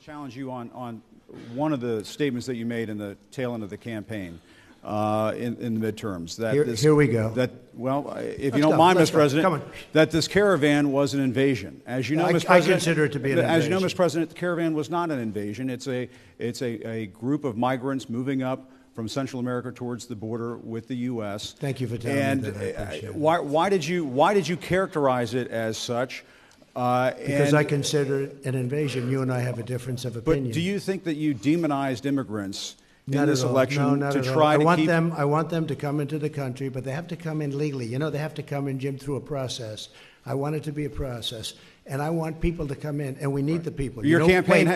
challenge you on one of the statements that you made in the tail end of the campaign in the midterms. That here we go. That, well, if you don't mind, Mr. President, that this caravan was an invasion. As you know, Mr. President, I consider it to be an invasion. As you know, Mr. President, the caravan was not an invasion. It's a group of migrants moving up from Central America towards the border with the U.S. Thank you for telling me that. I appreciate it. Why did you characterize it as such? Because I consider it an invasion. You and I have a difference of opinion. But do you think that you demonized immigrants in Not this at all. election No, not to at try all. to keep? I want them to come into the country, but they have to come in legally. You know, they have to come in, Jim, through a process. I want it to be a process, and I want people to come in, and we need the people. Your campaign.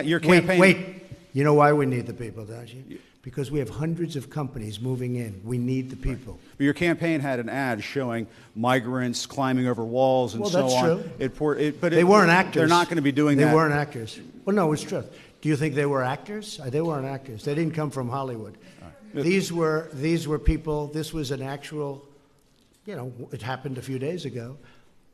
Wait. You know why we need the people, don't you? Because we have hundreds of companies moving in. We need the people. But your campaign had an ad showing migrants climbing over walls and so on. Well, that's true. But they weren't actors. They're not going to be doing that. They weren't actors. Well, no, it's true. Do you think they were actors? They weren't actors. They didn't come from Hollywood. Right. These were people. This was an actual, it happened a few days ago.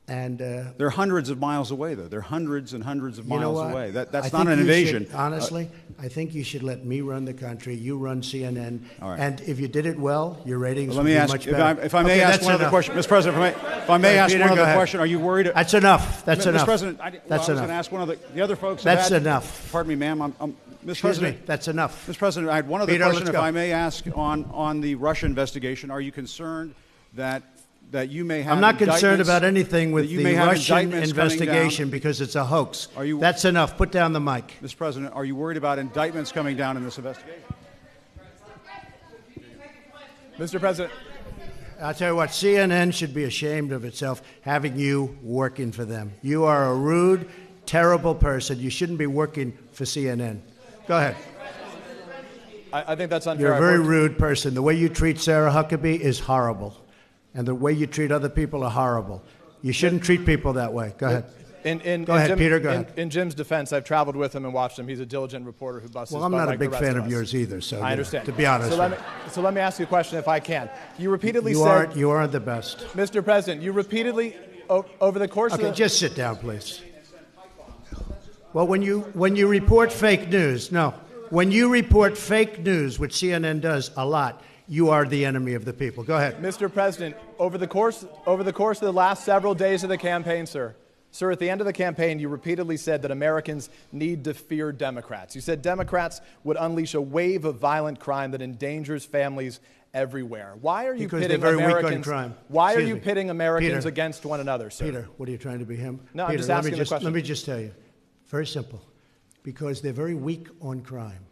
And they're hundreds of miles away, though. They're hundreds and hundreds of miles away. That's not an invasion. Honestly, I think you should let me run the country. You run CNN. All right. And if you did it well, your ratings would be much better. If I may ask one other question, Mr. President. If I may ask one other question, are you worried? That's enough. That's enough. Mr. President, that's I was going to ask one of the other folks. That's enough. Pardon me, ma'am. Mr. President, that's enough. Mr. President, I had one other question, if I may ask, on the Russia investigation. Are you concerned that you may have? I'm not concerned about anything with the Russian investigation because it's a hoax. That's enough. Put down the mic. Mr. President, are you worried about indictments coming down in this investigation? Mr. President. I'll tell you what, CNN should be ashamed of itself having you working for them. You are a rude, terrible person. You shouldn't be working for CNN. Go ahead. I think that's unfair. You're a very rude person. The way you treat Sarah Huckabee is horrible. And the way you treat other people are horrible. You shouldn't treat people that way. Go ahead. Go ahead, Peter. Go ahead. In Jim's defense, I've traveled with him and watched him. He's a diligent reporter who busts his butt. Well, I'm not like a big the rest fan of of yours either. So I understand. To be honest. So let me ask you a question, if I can. You repeatedly said you aren't the best, Mr. President. You repeatedly over the course of the just sit down, please. Well, when you report fake news, when you report fake news, which CNN does a lot, you are the enemy of the people. Go ahead. Mr. President, over the course of the last several days of the campaign, sir, at the end of the campaign, you repeatedly said that Americans need to fear Democrats. You said Democrats would unleash a wave of violent crime that endangers families everywhere. Why are you pitting Americans? Crime. Why are you pitting Americans against one another, sir? Peter, what are you trying to be him? No, Peter, I'm just asking the question. Let me just tell you, very simple, because they're very weak on crime.